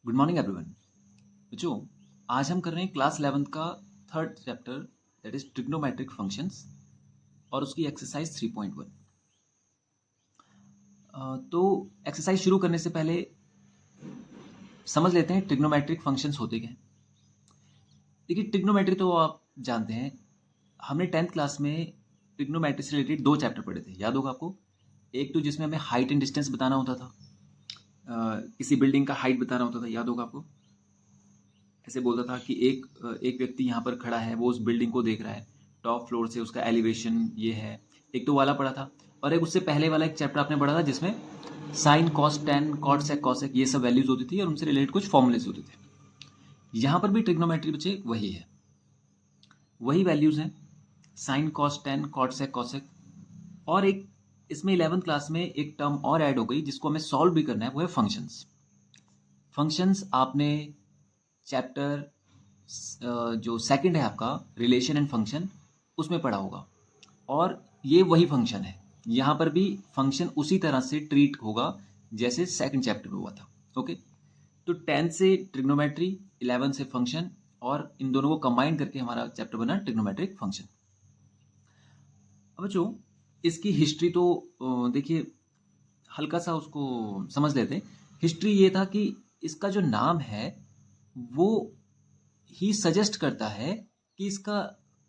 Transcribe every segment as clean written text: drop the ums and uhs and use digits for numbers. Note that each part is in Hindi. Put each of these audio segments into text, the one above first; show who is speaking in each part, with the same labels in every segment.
Speaker 1: Good morning everyone. बच्चों, आज हम कर रहे हैं क्लास 11th का third chapter that is trigonometric functions और उसकी एक्सरसाइज 3.1। तो एक्सरसाइज शुरू करने से पहले समझ लेते हैं ट्रिग्नोमेट्रिक फंक्शंस होते क्या हैं। देखिए, ट्रिग्नोमेट्री तो आप जानते हैं, हमने 10th क्लास में ट्रिग्नोमेट्री से रिलेटेड 2 चैप्टर पढ़े थे, याद होगा आपको। एक तो जिसमें हमें हाइट एंड डिस्टेंस बताना होता था, किसी बिल्डिंग का हाइट बताना होता था, याद होगा आपको। ऐसे बोलता था कि एक व्यक्ति यहाँ पर खड़ा है, वो उस बिल्डिंग को देख रहा है टॉप फ्लोर से, उसका एलिवेशन ये है। एक तो वाला पढ़ा था, और एक उससे पहले वाला एक चैप्टर आपने पढ़ा था जिसमें sine cos tan cot sec cosec ये सब वैल्यूज होती थी और उनसे रिलेटेड कुछ फॉर्मूलेज होते थे। यहाँ पर भी ट्रिग्नोमेट्री बच्चे वही है, वही वैल्यूज हैं, sine cos tan cot sec cosec. और एक इसमें 11th क्लास में एक टर्म और ऐड हो गई जिसको हमें सॉल्व भी करना है, वो है फंक्शंस। फंक्शंस आपने चैप्टर जो सेकंड है आपका रिलेशन एंड फंक्शन, उसमें पढ़ा होगा। और ये वही फंक्शन है, यहाँ पर भी फंक्शन उसी तरह से ट्रीट होगा जैसे सेकंड चैप्टर में हुआ था। ओके, तो 10 से ट्रिग्नोमेट्री, 11 से फंक्शन, और इन दोनों को कंबाइन करके हमारा चैप्टर बना ट्रिग्नोमेट्रिक फंक्शन। अब बच्चों, इसकी हिस्ट्री तो देखिए हल्का सा उसको समझ लेते हैं। हिस्ट्री ये था कि इसका जो नाम है वो ही सजेस्ट करता है कि इसका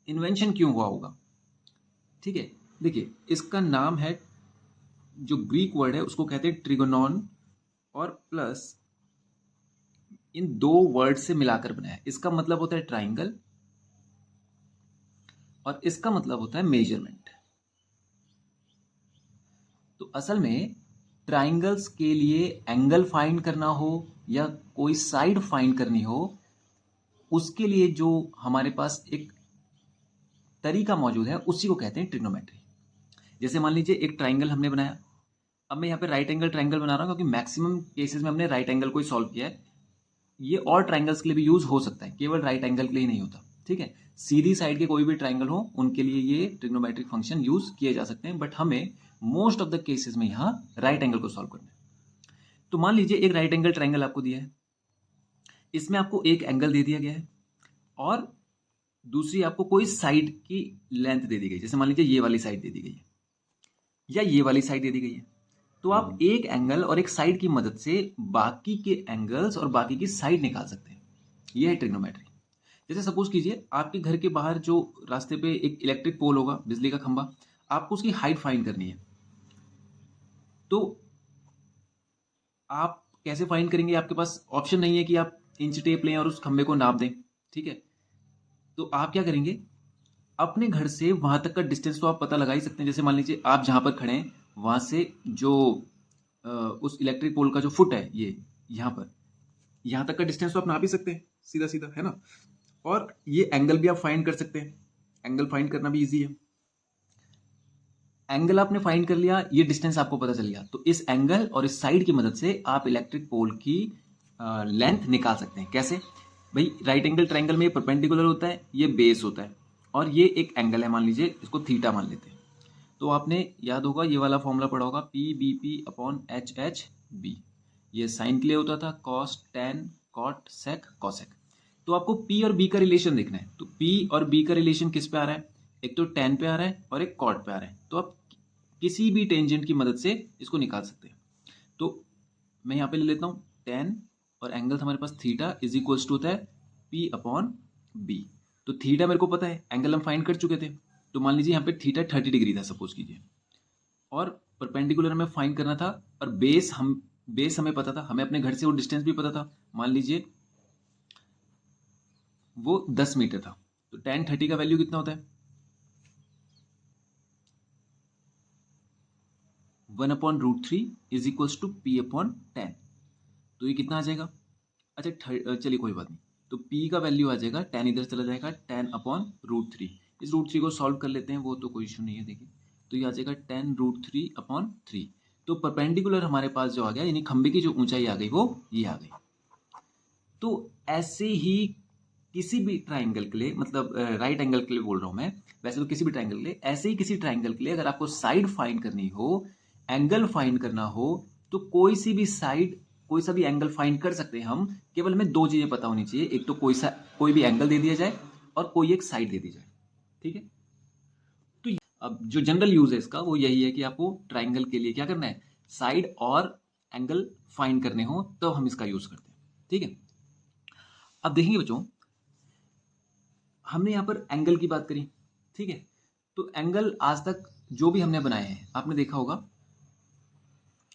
Speaker 1: इन्वेंशन क्यों हुआ होगा। ठीक है, देखिए इसका नाम है, जो ग्रीक वर्ड है उसको कहते हैं ट्रिगोनॉन, और प्लस इन 2 वर्ड से मिलाकर बनाया है। इसका मतलब होता है ट्राइंगल और इसका मतलब होता है मेजरमेंट। तो असल में ट्राइंगल्स के लिए एंगल फाइंड करना हो या कोई साइड फाइंड करनी हो, उसके लिए जो हमारे पास एक तरीका मौजूद है उसी को कहते हैं ट्रिग्नोमेट्री। जैसे मान लीजिए एक ट्राइंगल हमने बनाया, अब मैं यहाँ पे राइट एंगल ट्राइंगल बना रहा हूँ क्योंकि मैक्सिमम केसेस में हमने राइट एंगल को ही सॉल्व किया है। ये और ट्राइंगल्स के लिए भी यूज हो सकता है, केवल राइट एंगल के लिए नहीं होता। ठीक है, सीधी साइड के कोई भी ट्राइंगल हो उनके लिए ये ट्रिग्नोमेट्रिक फंक्शन यूज किए जा सकते हैं, बट हमें मोस्ट ऑफ द केसेस में यहाँ राइट एंगल को सॉल्व करना है। तो मान लीजिए एक राइट एंगल ट्राइंगल आपको दिया है, इसमें आपको एक एंगल दे दिया गया है और दूसरी आपको कोई साइड की लेंथ दे दी गई, जैसे मान लीजिए ये वाली साइड दे दी गई है या ये वाली साइड दे दी गई है। तो आप एक एंगल और एक साइड की मदद से बाकी के एंगल्स और बाकी की साइड निकाल सकते हैं। यह है ट्रिग्नोमेट्री। जैसे सपोज कीजिए आपके घर के बाहर जो रास्ते पे एक इलेक्ट्रिक पोल होगा, बिजली का खंभा, आपको उसकी हाइट फाइंड करनी है। तो आप कैसे फाइंड करेंगे? आपके पास ऑप्शन नहीं है कि आप इंच टेप लें और उस खंभे को नाप दें। ठीक है, तो आप क्या करेंगे, अपने घर से वहां तक का डिस्टेंस तो आप पता लगा ही सकते हैं। जैसे मान लीजिए आप जहां पर खड़े हैं वहां से जो उस इलेक्ट्रिक पोल का जो फुट है, ये यहाँ पर, यहाँ तक का डिस्टेंस तो आप नाप ही सकते हैं, सीधा सीधा, है ना। और ये एंगल भी आप फाइंड कर सकते हैं, एंगल फाइंड करना भी इजी है। एंगल आपने फाइंड कर लिया, ये डिस्टेंस आपको पता चल गया, तो इस एंगल और इस साइड की मदद से आप इलेक्ट्रिक पोल की लेंथ निकाल सकते हैं। कैसे भाई? राइट एंगल ट्राइंगल में ये परपेंडिकुलर होता है, ये बेस होता है, और ये एक एंगल है, मान लीजिए इसको थीटा मान लेते हैं। तो आपने याद होगा ये वाला फॉर्मूला पढ़ा होगा, P B P upon H H B. ये साइन के लिए होता था, cos tan cot sec cosec. तो आपको पी और बी का रिलेशन देखना है, तो पी और बी का रिलेशन किस पे आ रहा है? एक तो टेन पे आ रहा है और एक कॉट पे आ रहा है। तो आप किसी भी टेंजेंट की मदद से इसको निकाल सकते हैं। तो मैं यहाँ पे ले लेता हूँ टेन, और एंगल हमारे पास थीटा इज इक्वल्स टू होता है पी अपॉन बी। तो थीटा मेरे को पता है, एंगल हम फाइंड कर चुके थे। तो मान लीजिए यहाँ पे थीटा 30 डिग्री था सपोज कीजिए, और परपेंडिकुलर हमें फाइंड करना था, और बेस हमें पता था, हमें अपने घर से वो डिस्टेंस भी पता था, मान लीजिए वो 10 मीटर था। तो टेन 30 का वैल्यू कितना होता है? 1/√3 is equals to P upon 10। तो ये कितना आ जाएगा? अच्छा चलिए कोई बात नहीं, तो p का वैल्यू आ जाएगा, 10 इधर चला जाएगा, 10/√3। इस √3 को सॉल्व कर लेते हैं, वो तो कोई इशू नहीं है। देखिए तो ये आ जाएगा 10√3/3। तो परपेंडिकुलर हमारे पास जो आ गया, यानी खंबे की जो ऊंचाई आ गई वो ये आ गई। तो ऐसे ही किसी भी ट्राइंगल के लिए, मतलब राइट एंगल के लिए बोल रहा हूं मैं, वैसे तो किसी भी ट्राइंगल के लिए, ऐसे ही किसी ट्राइंगल के लिए अगर आपको साइड फाइंड करनी हो, एंगल फाइंड करना हो, तो कोई सी भी साइड कोई सा भी एंगल फाइंड कर सकते हैं हम, केवल हमें दो चीजें पता होनी चाहिए, एक तो कोई भी एंगल दे दिया जाए और कोई एक साइड दे दी जाए, ठीक है। तो अब जो जनरल यूज है इसका वो यही है कि आपको ट्राइंगल के लिए क्या करना है, साइड और एंगल फाइंड करने हो तो हम इसका यूज करते हैं, ठीक है। अब देखेंगे बच्चों, हमने यहाँ पर एंगल की बात करी, ठीक है। तो एंगल आज तक जो भी हमने बनाए हैं आपने देखा होगा,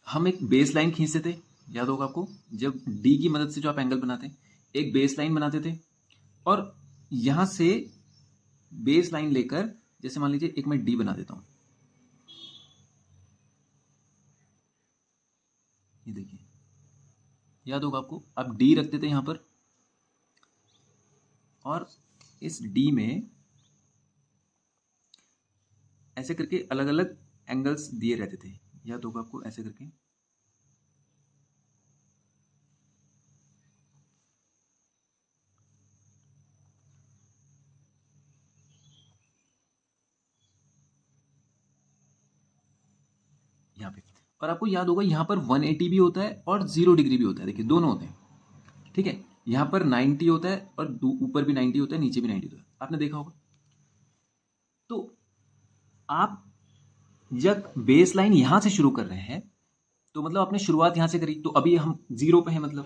Speaker 1: हम एक बेस लाइन खींचते थे, याद होगा आपको, जब डी की मदद से जो आप एंगल बनाते हैं एक बेस लाइन बनाते थे, और यहां से बेस लाइन लेकर जैसे मान लीजिए एक मैं डी बना देता हूं, ये देखिए, याद होगा आपको, आप डी रखते थे यहां पर और इस डी में ऐसे करके अलग अलग एंगल्स दिए रहते थे, याद होगा आपको, ऐसे करके। यहाँ पे, और आपको याद होगा यहाँ पर 180 भी होता है और 0 डिग्री भी होता है, देखिए दोनों होते हैं, ठीक है। यहाँ पर 90 होता है और ऊपर भी 90 होता है, नीचे भी 90 होता है, आपने देखा होगा। तो आप जब बेस लाइन यहां से शुरू कर रहे हैं तो मतलब आपने शुरुआत यहां से करी, तो अभी हम 0 पे हैं, मतलब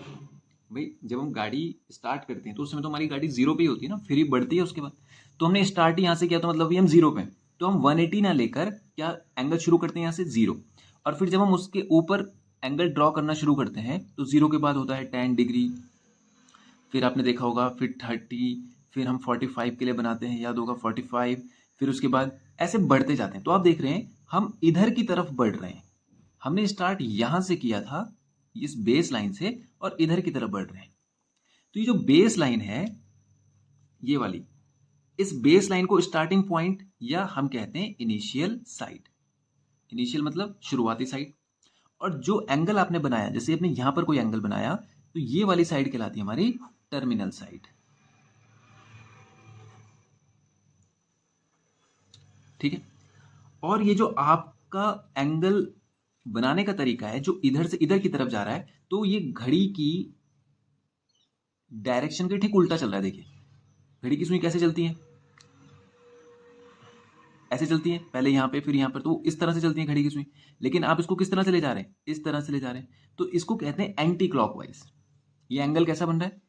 Speaker 1: भाई जब हम गाड़ी स्टार्ट करते हैं तो उस समय तो हमारी गाड़ी 0 पे ही होती है ना, फिर ही बढ़ती है उसके बाद। तो हमने स्टार्ट ही यहां से किया, तो मतलब अभी हम 0 पे हैं, तो हम 180 ना लेकर क्या एंगल शुरू करते हैं यहाँ से 0, और फिर जब हम उसके ऊपर एंगल ड्रॉ करना शुरू करते हैं तो 0 के बाद होता है 10 डिग्री, फिर आपने देखा होगा, फिर 30, फिर हम 45 के लिए बनाते हैं, याद होगा 45, फिर उसके बाद ऐसे बढ़ते जाते हैं। तो आप देख रहे हैं हम इधर की तरफ बढ़ रहे हैं, हमने स्टार्ट यहां से किया था इस बेस लाइन से और इधर की तरफ बढ़ रहे हैं। तो ये जो बेस लाइन है ये वाली, इस बेस लाइन को स्टार्टिंग पॉइंट या हम कहते हैं इनिशियल साइड, इनिशियल मतलब शुरुआती साइड, और जो एंगल आपने बनाया, जैसे आपने यहां पर कोई एंगल बनाया तो ये वाली साइड कहलाती है हमारी टर्मिनल साइड, ठीक है। और ये जो आपका एंगल बनाने का तरीका है जो इधर से इधर की तरफ जा रहा है, तो ये घड़ी की डायरेक्शन के ठीक उल्टा चल रहा है। देखिए घड़ी की सुई कैसे चलती है, ऐसे चलती है, पहले यहां पे फिर यहां पर, तो इस तरह से चलती है घड़ी की सुई, लेकिन आप इसको किस तरह से ले जा रहे हैं, इस तरह से ले जा रहे हैं, तो इसको कहते हैं एंटी क्लॉकवाइज। ये एंगल कैसा बन रहा है,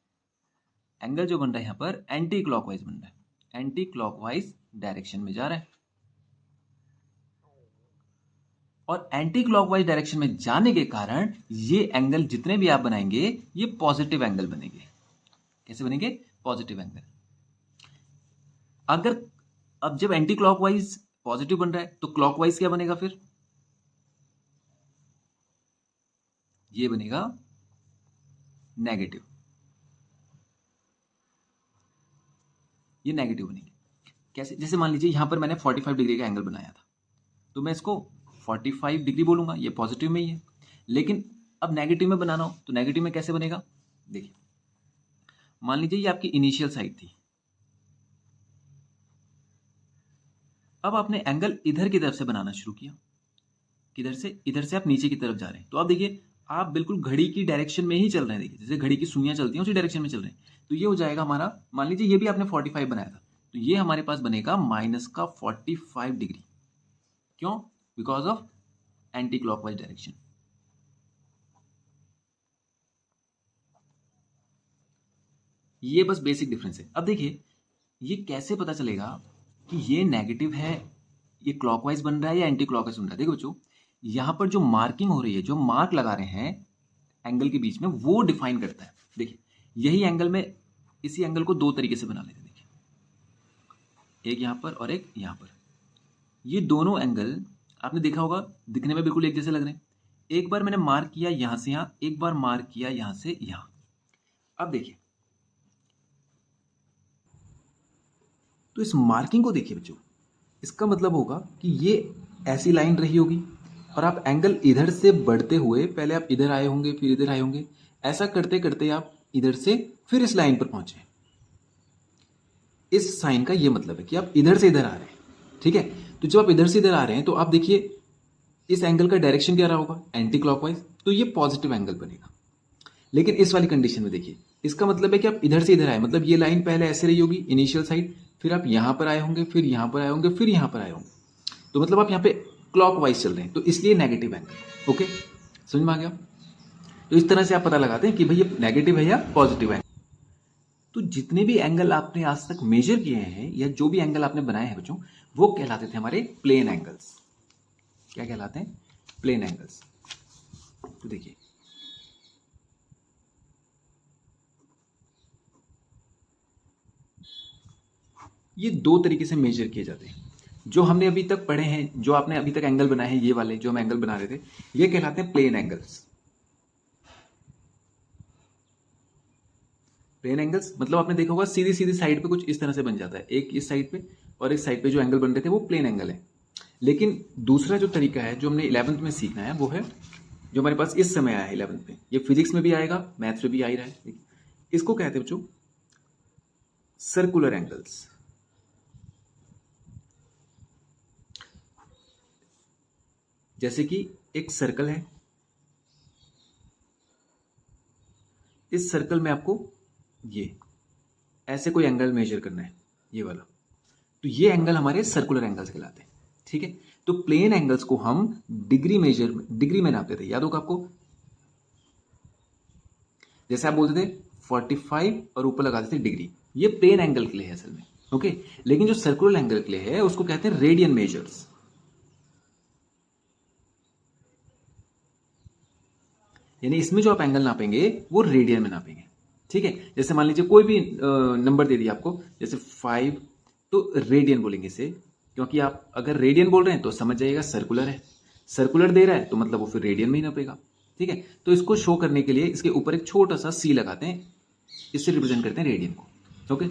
Speaker 1: एंगल जो बन रहा है यहां पर एंटी क्लॉकवाइज बन रहा है, एंटी क्लॉकवाइज डायरेक्शन में जा रहा है। और एंटी क्लॉकवाइज डायरेक्शन में जाने के कारण ये एंगल जितने भी आप बनाएंगे ये पॉजिटिव एंगल बनेंगे। कैसे बनेंगे, पॉजिटिव एंगल। अगर अब जब एंटी क्लॉकवाइज पॉजिटिव बन रहा है तो क्लॉकवाइज क्या बनेगा, फिर ये बनेगा नेगेटिव, ये नेगेटिव बनेंगे। कैसे, जैसे मान लीजिए यहां पर मैंने 45 डिग्री का एंगल बनाया था, तो मैं इसको 45 डिग्री बोलूंगा, ये पॉजिटिव में ही है। लेकिन अब नेगेटिव में बनाना हो तो नेगेटिव में कैसे बनेगा, देखिए मान लीजिए ये आपकी इनिशियल साइड थी, अब आपने एंगल इधर की तरफ से बनाना शुरू किया, किधर से, इधर से आप नीचे की तरफ जा रहे हैं, तो आप देखिए आप बिल्कुल घड़ी की डायरेक्शन में ही चल रहे हैं। देखिए जैसे घड़ी की सुइयां चलती हैं उसी डायरेक्शन में चल रहे हैं, तो ये हो जाएगा हमारा, मान लीजिए ये भी आपने 45 बनाया था, तो ये हमारे पास बनेगा माइनस का 45 डिग्री। क्यों, because of anti clockwise direction. ये बस बेसिक डिफरेंस है। अब देखिए ये कैसे पता चलेगा कि ये नेगेटिव है, ये क्लॉकवाइज बन रहा है या एंटी क्लॉकवाइज बन रहा है। देखो बच्चों यहां पर जो मार्किंग हो रही है, जो मार्क लगा रहे हैं एंगल के बीच में, वो डिफाइन करता है। देखिए यही एंगल में, इसी एंगल को दो तरीके से बना लेते हैं। देखिए एक यहां पर और एक यहां पर, ये दोनों एंगल आपने देखा होगा दिखने में बिल्कुल एक जैसे लग रहे हैं। एक बार मैंने मार्क किया यहां से यहां, एक बार मार्क किया यहां से यहां। अब देखिए तो इस मार्किंग को देखिए बच्चों, इसका मतलब होगा कि ये ऐसी लाइन रही होगी और आप एंगल इधर से बढ़ते हुए, पहले आप इधर आए होंगे फिर इधर आए होंगे, ऐसा करते करते आप इधर से फिर इस लाइन पर पहुंचे। इस साइन का ये मतलब है कि आप इधर से इधर आ रहे हैं, ठीक है। तो जब आप इधर से इधर आ रहे हैं तो आप देखिए इस एंगल का डायरेक्शन क्या रहा होगा, एंटी क्लॉकवाइज, तो ये पॉजिटिव एंगल बनेगा।
Speaker 2: लेकिन इस वाली कंडीशन में देखिए, इसका मतलब है कि आप इधर से इधर आए, मतलब ये लाइन पहले ऐसे रही होगी इनिशियल साइड, फिर आप यहाँ पर आए होंगे, फिर यहाँ पर आए होंगे, फिर यहाँ पर आए होंगे, तो मतलब आप यहाँ पे क्लॉकवाइज चल रहे हैं, तो इसलिए नेगेटिव एंगल। ओके, समझ में आ गया? तो इस तरह से आप पता लगाते हैं कि भाई ये नेगेटिव है या पॉजिटिव है। तो जितने भी एंगल आपने आज तक मेजर किए हैं या जो भी एंगल आपने बनाए हैं बच्चों, वो कहलाते थे हमारे प्लेन एंगल्स। क्या कहलाते हैं? Plane angles. तो देखिए, ये दो तरीके से मेजर किए जाते हैं। जो हमने अभी तक पढ़े हैं, जो आपने अभी तक एंगल बनाए हैं, ये वाले जो हम एंगल बना रहे थे, ये कहलाते हैं प्लेन एंगल्स। प्लेन एंगल्स मतलब आपने देखा होगा सीधी सीधी साइड पे कुछ इस तरह से बन जाता है, एक इस साइड पे और इस साइड पे जो एंगल बन रहे थे वो प्लेन एंगल है। लेकिन दूसरा जो तरीका है जो हमने 11th में सीखना है वो है जो हमारे पास इस समय आया है 11th में, ये फिजिक्स में भी आएगा, मैथ्स में भी आ ही रहा है। इसको कहते हैं बच्चों सर्कुलर एंगल्स। जैसे कि एक सर्कल है, इस सर्कल में आपको ये ऐसे कोई एंगल मेजर करना है, ये वाला, तो ये एंगल हमारे सर्कुलर एंगल्स कहलाते हैं। ठीक है, तो प्लेन एंगल्स को हम डिग्री में नापते थे, याद होगा आपको? जैसे आप बोलते थे 45 और ऊपर लगाते थे डिग्री, ये प्लेन एंगल के लिए है असल में। ओके, लेकिन जो सर्कुलर एंगल के लिए है उसको कहते हैं रेडियन मेजर्स। यानी इसमें जो आप एंगल नापेंगे वो रेडियन में नापेंगे। ठीक है, जैसे मान लीजिए कोई भी नंबर दे दिया आपको, जैसे 5, तो रेडियन बोलेंगे इसे, क्योंकि आप अगर रेडियन बोल रहे हैं तो समझ जाइएगा सर्कुलर है, सर्कुलर दे रहा है तो मतलब वो फिर रेडियन में ही नापेगा। ठीक है, तो इसको शो करने के लिए इसके ऊपर एक छोटा सा सी लगाते हैं, इससे रिप्रेजेंट करते हैं रेडियन को। ओके,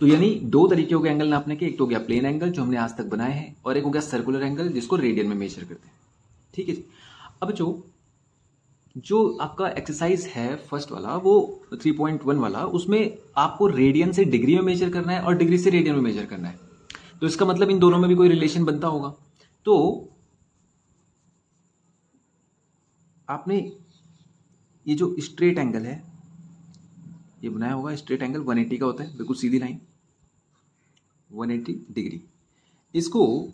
Speaker 2: तो यानी दो तरीके हो गए एंगल नापने के, एक तो हो गया प्लेन एंगल जो हमने आज तक बनाए हैं, और एक हो गया सर्कुलर एंगल जिसको रेडियन में मेजर करते हैं। ठीक है जी, अब जो आपका एक्सरसाइज है फर्स्ट वाला, वो 3.1 वाला, उसमें आपको रेडियन से डिग्री में मेजर करना है और डिग्री से रेडियन में मेजर करना है। तो इसका मतलब इन दोनों में भी कोई रिलेशन बनता होगा। तो आपने ये जो स्ट्रेट एंगल है ये बनाया होगा, स्ट्रेट एंगल 180 का होता है, बिल्कुल सीधी लाइन 180 डिग्री। इसको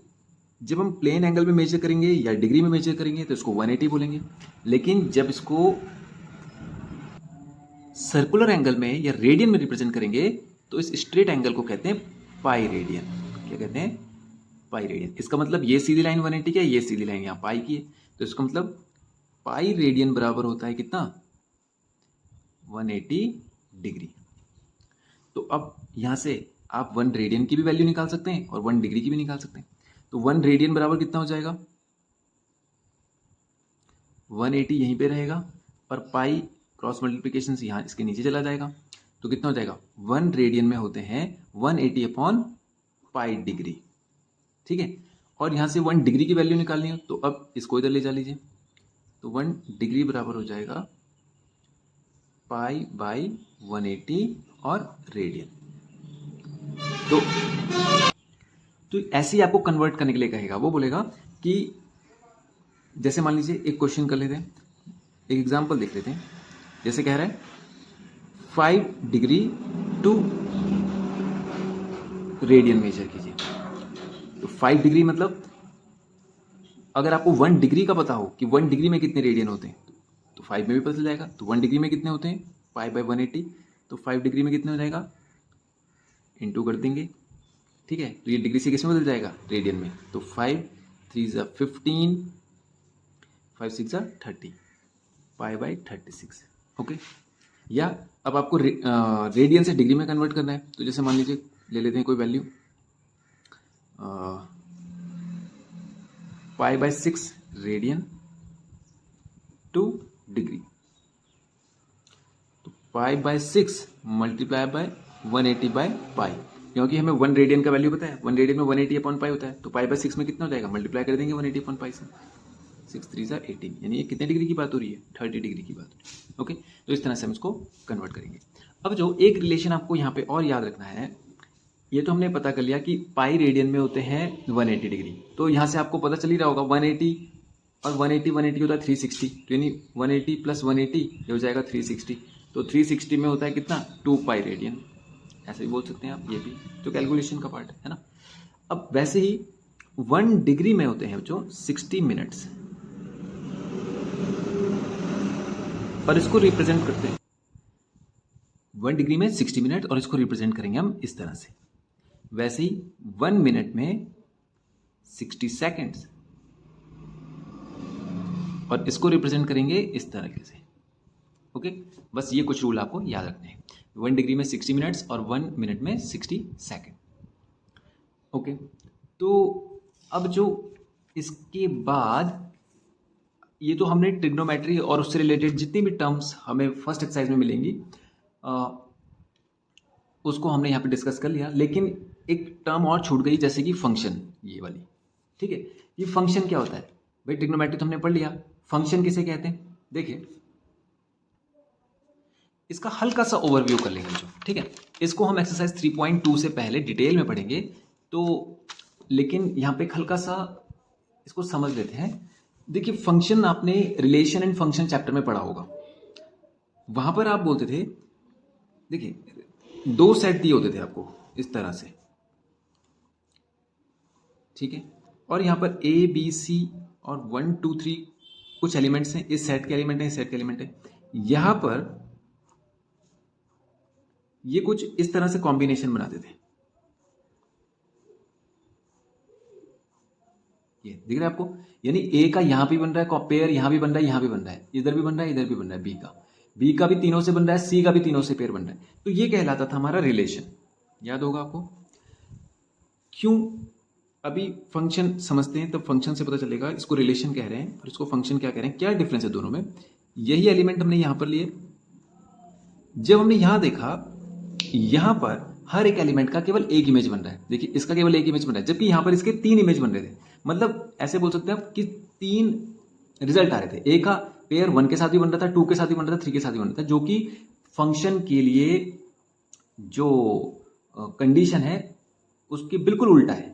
Speaker 2: जब हम प्लेन एंगल में मेजर करेंगे या डिग्री में मेजर करेंगे तो इसको 180 बोलेंगे, लेकिन जब इसको सर्कुलर एंगल में या रेडियन में रिप्रेजेंट करेंगे तो इस स्ट्रेट एंगल को कहते हैं पाई रेडियन। क्या कहते हैं? Pi radian. इसका मतलब ये सीधी लाइन 180 की है, ये सीधी लाइन यहाँ पाई की है, तो इसका मतलब पाई रेडियन बराबर होता है कितना? 180 डिग्री। तो अब यहाँ से आप 1 रेडियन की भी वैल्यू निकाल सकते हैं और 1 डिग्री की भी निकाल सकते हैं। तो 1 रेडियन बराबर कितना हो जाएगा? 180 यहीं पे रहेगा और पाई क्रॉस मल्टीप्लिकेशन से यहाँ इसके नीचे चला जाएगा, तो कितना हो जाएगा? 1 रेडियन में होते हैं 180 अपॉन पाई डिग्री। ठीक है, और यहाँ से 1 डिग्री की वैल्यू निकालनी हो तो अब इसको इधर ले जा लीजिए, तो 1 डिग्री बराबर हो जाएगा पाई बाई 180 और रेडियन। तो ऐसे ही आपको कन्वर्ट करने के लिए कहेगा, वो बोलेगा कि जैसे मान लीजिए एक क्वेश्चन कर लेते हैं, एक एग्जांपल देख लेते हैं। जैसे कह रहा है 5 डिग्री टू रेडियन मेजर कीजिए। तो 5 डिग्री मतलब अगर आपको 1 डिग्री का पता हो कि 1 डिग्री में कितने रेडियन होते हैं तो 5 में भी पता चल जाएगा। तो 1 डिग्री में कितने होते हैं? पाई बाई 180, तो 5 डिग्री में कितने हो जाएगा? इंटू कर देंगे। ठीक है, तो ये डिग्री से किसमें बदल जाएगा? रेडियन में। तो 5 3 ज़ा 15, 5 6 ज़ा 30, पाई बाई 36। ओके, या अब आपको रेडियन से डिग्री में कन्वर्ट करना है, तो जैसे मान लीजिए ले लेते हैं कोई value pi by 6 radian to degree, तो pi by 6 multiply by 180 by pi, क्योंकि हमें 1 रेडियन का वैल्यू पता है, 1 रेडियन में 180 अपॉन पाई होता है, तो पाई बाई 6 में कितना हो जाएगा? मल्टीप्लाई कर देंगे 180 अपॉन पाई से, 6 3 ज़ा 18, यानी ये कितने डिग्री की बात हो रही है? 30 डिग्री की बात हो रही है। ओके, तो इस तरह से हम इसको कन्वर्ट करेंगे। अब जो एक रिलेशन आपको यहाँ पे और याद रखना है, ये तो हमने पता कर लिया कि पाई रेडियन में होते हैं 180 डिग्री, तो यहाँ से आपको पता चल ही रहा होगा 180 और 180 होता है 360, तो यानी 180 + 180 ये हो जाएगा 360। तो 360 में होता है कितना, 2 पाई रेडियन, ऐसे भी बोल सकते हैं आप, ये भी तो कैलकुलेशन का पार्ट है ना। अब वैसे ही 1 डिग्री में होते हैं जो 60 मिनट्स, और इसको रिप्रेजेंट करते हैं 1 डिग्री में 60 मिनट, और इसको रिप्रेजेंट करेंगे हम इस तरह से। वैसे ही 1 मिनट में 60 सेकेंड्स, और इसको रिप्रेजेंट करेंगे इस तरीके से। ओके, बस ये कुछ रूल आपको याद रखने हैं। 1 डिग्री में 60 मिनट्स और 1 मिनट में 60 सेकेंड। ओके, तो अब जो इसके बाद ये तो हमने ट्रिग्नोमेट्री और उससे रिलेटेड जितनी भी टर्म्स हमें फर्स्ट एक्सरसाइज में मिलेंगी उसको हमने यहाँ पे डिस्कस कर लिया। लेकिन एक टर्म और छूट गई, जैसे कि फंक्शन, ये वाली। ठीक है, ये फंक्शन क्या होता है भाई? ट्रिग्नोमेट्री तो हमने पढ़ लिया, फंक्शन किसे कहते हैं? देखिए, इसका हल्का सा ओवरव्यू कर लेंगे जो, ठीक है। इसको हम एक्सरसाइज 3.2 से पहले डिटेल में पढ़ेंगे, तो लेकिन यहाँ पे एक हल्का सा इसको समझ लेते हैं। देखिए, फंक्शन आपने रिलेशन एंड फंक्शन चैप्टर में पढ़ा होगा। वहां पर आप बोलते थे, देखिए 2 सेट दिए होते थे आपको इस तरह से, ठीक है, और यहाँ पर A B C और 1 2 3 कुछ एलिमेंट्स हैं, इस सेट के एलिमेंट है, इस सेट के एलिमेंट है। यहां पर ये कुछ इस तरह से कॉम्बिनेशन बनाते थे, ये दिख रहा है आपको? यानी A का यहां भी बन रहा है पेयर, यहां भी बन रहा है, यहां भी बन रहा है, इधर भी बन रहा है, इधर भी बन रहा है। B का भी तीनों से बन रहा है, C का भी तीनों से पेयर बन रहा है। तो ये कहलाता था हमारा रिलेशन, याद होगा आपको। क्यों? अभी फंक्शन समझते हैं, तब फंक्शन से पता चलेगा इसको रिलेशन कह रहे हैं और इसको फंक्शन क्या कह रहे हैं, क्या डिफरेंस है दोनों में। यही एलिमेंट हमने यहां पर लिए। जब हमने यहां देखा, यहां पर हर एक एलिमेंट का केवल एक इमेज बन रहा है। देखिए, इसका केवल एक इमेज बन रहा है, जबकि यहां पर इसके 3 इमेज बन रहे थे। मतलब ऐसे बोल सकते हैं आप कि 3 रिजल्ट आ रहे थे। एक का पेयर 1 के साथ भी बन रहा था, 2 के साथ भी बन रहा था, 3 के साथ भी बन रहा था, जो कि फंक्शन के लिए जो कंडीशन है उसकी बिल्कुल उल्टा है।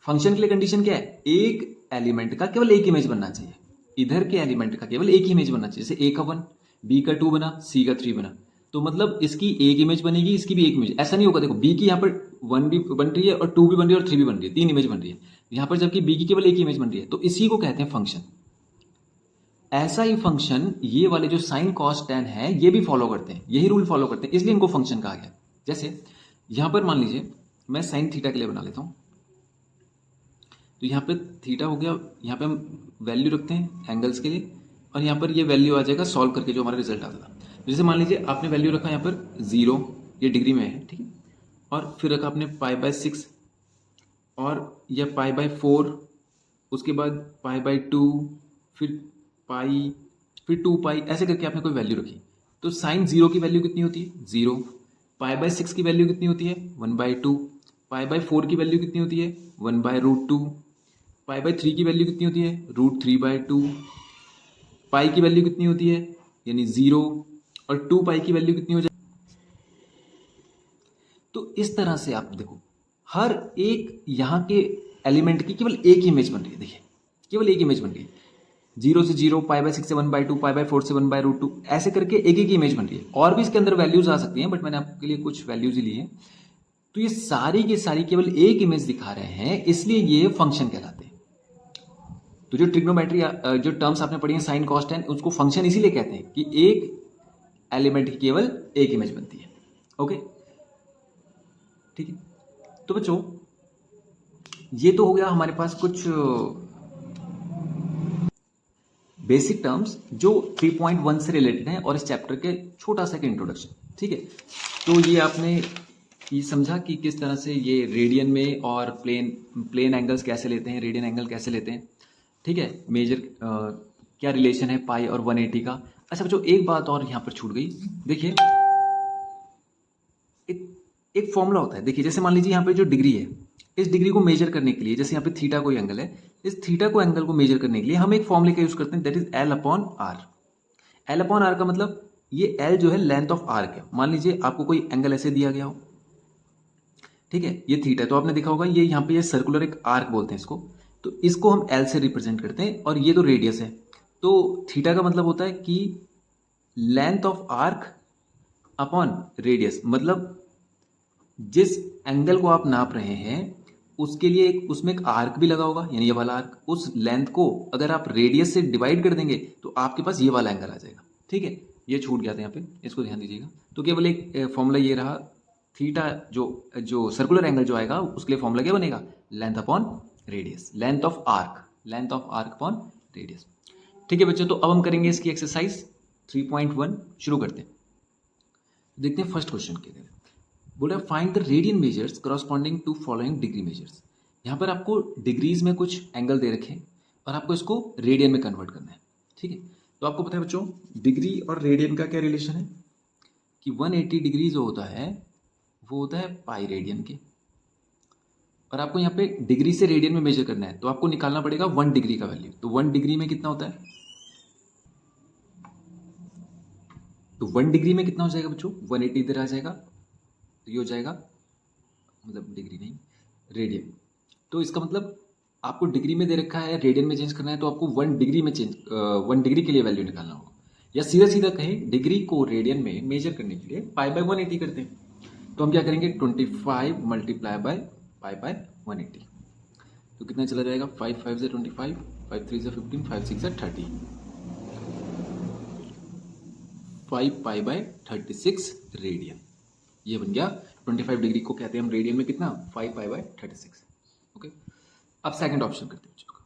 Speaker 2: फंक्शन के लिए कंडीशन क्या है? एक एलिमेंट का केवल एक इमेज बनना चाहिए, इधर के एलिमेंट का केवल एक ही इमेज बनना चाहिए। जैसे A का 1, B का 2 बना, C का 3 बना, तो मतलब इसकी एक इमेज बनेगी, इसकी भी एक इमेज। ऐसा नहीं होगा, देखो B की यहाँ पर 1 भी बन रही है और 2 भी बन रही है और 3 भी बन रही है, 3 इमेज बन रही है यहाँ पर, जबकि B की केवल एक इमेज बन रही है। तो इसी को कहते हैं फंक्शन। ऐसा ही फंक्शन ये वाले जो साइन कॉस टैन है ये भी फॉलो करते हैं, यही रूल फॉलो करते हैं, इसलिए इनको फंक्शन कहा गया। जैसे यहां पर मान लीजिए मैं साइन थीटा के लिए बना लेता हूं, तो यहाँ पे थीटा हो गया, यहाँ पे हम वैल्यू रखते हैं एंगल्स के लिए, और यहाँ पर ये वैल्यू आ जाएगा सॉल्व करके जो हमारा रिजल्ट आता था। जैसे मान लीजिए आपने वैल्यू रखा यहाँ पर 0, ये डिग्री में है, ठीक है, और फिर रखा आपने π/6 और यह π/4, उसके बाद π/2, फिर पाई, फिर 2 पाई, ऐसे करके आपने कोई वैल्यू रखी। तो साइन 0 की वैल्यू कितनी होती है? 0। π/6 की वैल्यू कितनी होती है? 1/2। π/4 की वैल्यू कितनी होती है? 1/√2। π/3 की वैल्यू कितनी होती है? √3/2। पाई की वैल्यू कितनी होती है? यानी 0, और 2 पाई की वैल्यू कितनी हो जाए? तो इस तरह से आप देखो, हर एक यहाँ के एलिमेंट की केवल एक इमेज बन रही है। देखिए, केवल एक इमेज बन रही है। 0 से 0, π/6 से 1/2, π/4 से 1/√2, ऐसे करके एक एक इमेज बन रही है। और भी इसके अंदर वैल्यूज आ सकती हैं, बट मैंने आपके लिए कुछ वैल्यूज ही ली हैं। तो ये सारी की सारी केवल एक इमेज दिखा रहे हैं, इसलिए ये फंक्शन कहलाते हैं। तो जो ट्रिग्नोमेट्री जो टर्म्स आपने पढ़ी है साइन कॉस टैन, उसको फंक्शन इसीलिए कहते हैं कि एक एलिमेंट की केवल एक इमेज बनती है। ओके, ठीक है। तो बच्चों, ये तो हो गया हमारे पास कुछ बेसिक टर्म्स जो 3.1 से रिलेटेड हैं और इस चैप्टर के छोटा सा इंट्रोडक्शन, ठीक है। तो ये आपने ये समझा कि किस तरह से ये रेडियन में और प्लेन एंगल्स कैसे लेते हैं, रेडियन एंगल कैसे लेते हैं, ठीक है। मेजर क्या रिलेशन है पाई और 180 का। अच्छा बच्चों, एक बात और यहाँ पर छूट गई। देखिए, एक फॉर्मूला होता है। देखिए, जैसे मान लीजिए यहाँ पे जो डिग्री है, इस डिग्री को मेजर करने के लिए, जैसे यहाँ पे थीटा कोई एंगल है, इस थीटा को एंगल को मेजर करने के लिए हम एक फॉर्मूले का यूज करते हैं, दैट इज L/R। L/R का मतलब, ये L जो है लेंथ ऑफ आर्क है। मान लीजिए आपको कोई एंगल ऐसे दिया गया हो, ठीक है, ये थीटा, तो आपने देखा होगा ये यहाँ पे ये सर्कुलर एक आर्क बोलते हैं इसको, तो इसको हम एल से रिप्रेजेंट करते हैं और ये तो रेडियस है। तो थीटा का मतलब होता है कि length of arc upon radius, मतलब जिस एंगल को आप नाप रहे हैं उसके लिए उसमें एक आर्क भी लगा होगा, यानी ये वाला आर्क, उस लेंथ को अगर आप रेडियस से डिवाइड कर देंगे तो आपके पास ये वाला एंगल आ जाएगा। ठीक है, ये छूट गया था यहाँ पे, इसको ध्यान दीजिएगा। तो केवल एक फॉर्मूला ये रहा, थीटा जो सर्कुलर एंगल जो आएगा उसके लिए फॉर्मूला क्या बनेगा, length upon radius, length of arc upon radius. ठीक है बच्चों, तो अब हम करेंगे इसकी एक्सरसाइज 3.1 शुरू करते हैं। देखते हैं फर्स्ट क्वेश्चन के लिए। बोला find the radian measures corresponding to following degree measures. यहाँ पर आपको डिग्रीज में कुछ एंगल दे रखे हैं और आपको इसको रेडियन में कन्वर्ट करना है। ठीक है, तो आपको पता है बच्चों डिग्री और रेडियन का क्या रिलेशन है कि 180 डिग्री जो होता है वो होता है पाई रेडियन के, और आपको यहाँ पे डिग्री से रेडियन में मेजर करना है तो आपको निकालना पड़ेगा 1 डिग्री का वैल्यू। तो 1 डिग्री में कितना होता है, तो 1 डिग्री में कितना हो जाएगा बच्चों, 180 इधर आ जाएगा, तो ये हो जाएगा, मतलब डिग्री नहीं रेडियन। तो इसका मतलब आपको डिग्री में दे रखा है, रेडियन में चेंज करना है, तो आपको 1 डिग्री में 1 डिग्री के लिए वैल्यू निकालना होगा। या सीधा सीधा कहें डिग्री को रेडियन में मेजर करने के लिए पाई बाय 180 करते हैं। तो हम क्या करेंगे, 25 मल्टीप्लाई बाय पाई बाय 180, तो कितना चला जाएगा, 5 5 से 25, 5 3 से 15, 5 6 से 30, 5 पाई बाय 36 रेडियन। ये बन गया 25 डिग्री को कहते हैं हम रेडियन में कितना, 5 पाई बाय 36। ओके, अब सेकंड ऑप्शन करते हैं बच्चों का।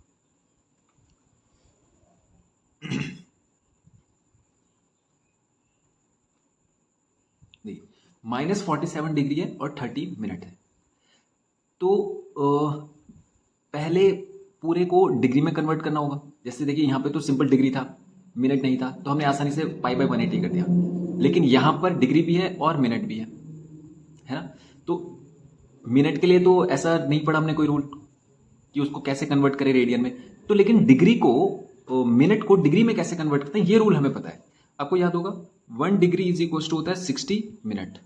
Speaker 2: -47 डिग्री है और 30 मिनट है। तो पहले पूरे को डिग्री में कन्वर्ट करना होगा। जैसे देखिए यहाँ पे तो सिंपल डिग्री था, मिनट नहीं था, तो हमने आसानी से पाई बाय 180 कर दिया। लेकिन यहाँ पर डिग्री भी है और मिनट भी है ना। तो मिनट के लिए तो ऐसा नहीं पढ़ा हमने कोई रूल कि उसको कैसे कन्वर्ट करें रेडियन में, तो लेकिन डिग्री को मिनट को डिग्री में कैसे कन्वर्ट करते हैं ये रूल हमें पता है। आपको याद होगा 1 डिग्री इज इक्वल टू होता है 60 मिनट।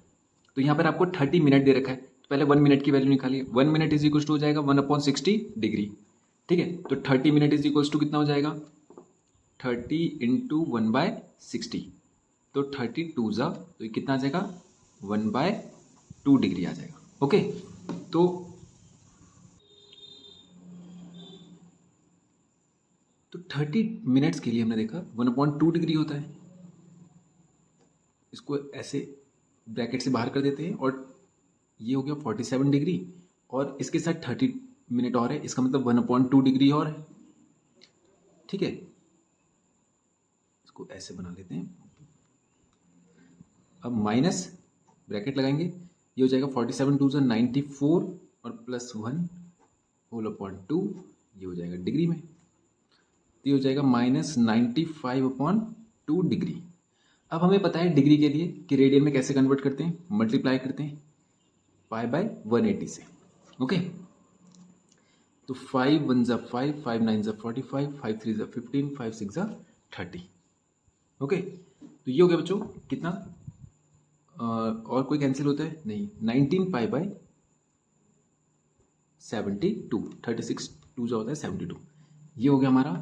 Speaker 2: तो यहाँ पर आपको 30 मिनट दे रखा है, तो पहले 1 मिनट की वैल्यू निकालिए। 1 मिनट इज इक्वल टू हो जाएगा 1/60 डिग्री। ठीक है, तो 30 मिनट इज इक्वल टू कितना हो जाएगा, 30 इंटू 1/60, तो 32 जा, तो ये कितना आ जाएगा, 1/2 डिग्री आ जाएगा। ओके, तो 30 मिनट्स के लिए हमने देखा 1/2 डिग्री होता है। इसको ऐसे ब्रैकेट से बाहर कर देते हैं और ये हो गया 47 डिग्री और इसके साथ 30 मिनट और है, इसका मतलब 1/2 डिग्री और है। ठीक है, इसको ऐसे बना लेते हैं। अब माइनस ब्रैकेट लगाएंगे, ये हो जाएगा 47 2 से 94 और +1 होल अपॉन 2, ये हो जाएगा डिग्री में, तो ये हो जाएगा -95/2 डिग्री। अब हमें पता है डिग्री के लिए कि रेडियन में कैसे कन्वर्ट करते हैं, मल्टीप्लाई करते हैं पाई बाय 180 से। ओके, तो 5 1 जा 5, 5 9 जा 45, 5 3 जा 15, 5 6 जा 30। ओके, तो ये हो गया बच्चों कितना, और कोई कैंसिल होता है नहीं, 19 पाई बाय 72, 36 2 जो होता है 72। ये हो गया हमारा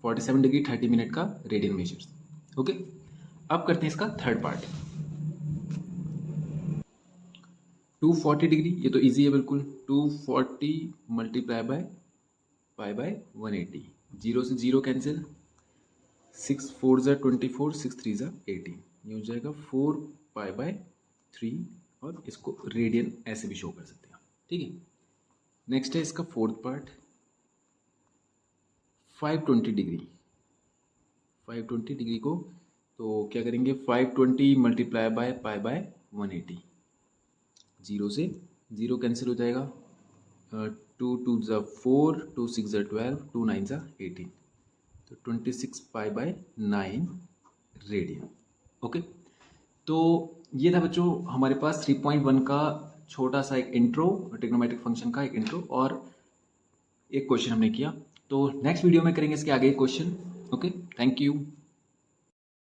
Speaker 2: 47 डिग्री 30 मिनट का रेडियन मेजर्स। ओके, अब करते हैं इसका थर्ड पार्ट, 240 डिग्री। ये तो इजी है बिल्कुल, 240 मल्टीप्लाई बाय पाई बाय 180, 0 से 0 कैंसिल, 6 4 जा 24, 6 3 जा 18, ये हो जाएगा 4 पाई बाय 3, और इसको रेडियन ऐसे भी शो कर सकते हैं। ठीक है, नेक्स्ट है इसका फोर्थ पार्ट, 520 डिग्री। 520 डिग्री को तो क्या करेंगे, 520 मल्टीप्लाई बाय पाई बाय 180, 0 से 0 कैंसिल हो जाएगा, 2 2 जा 4, 2 6 जा 12, 2 9 जा 18, तो 26 पाई बाय 9 रेडियन। ओके, तो ये था बच्चों हमारे पास 3.1 का छोटा सा एक इंट्रो, ट्रिग्नोमेट्रिक फंक्शन का एक इंट्रो, और एक क्वेश्चन हमने किया। तो नेक्स्ट वीडियो में करेंगे इसके आगे क्वेश्चन। Okay, thank you.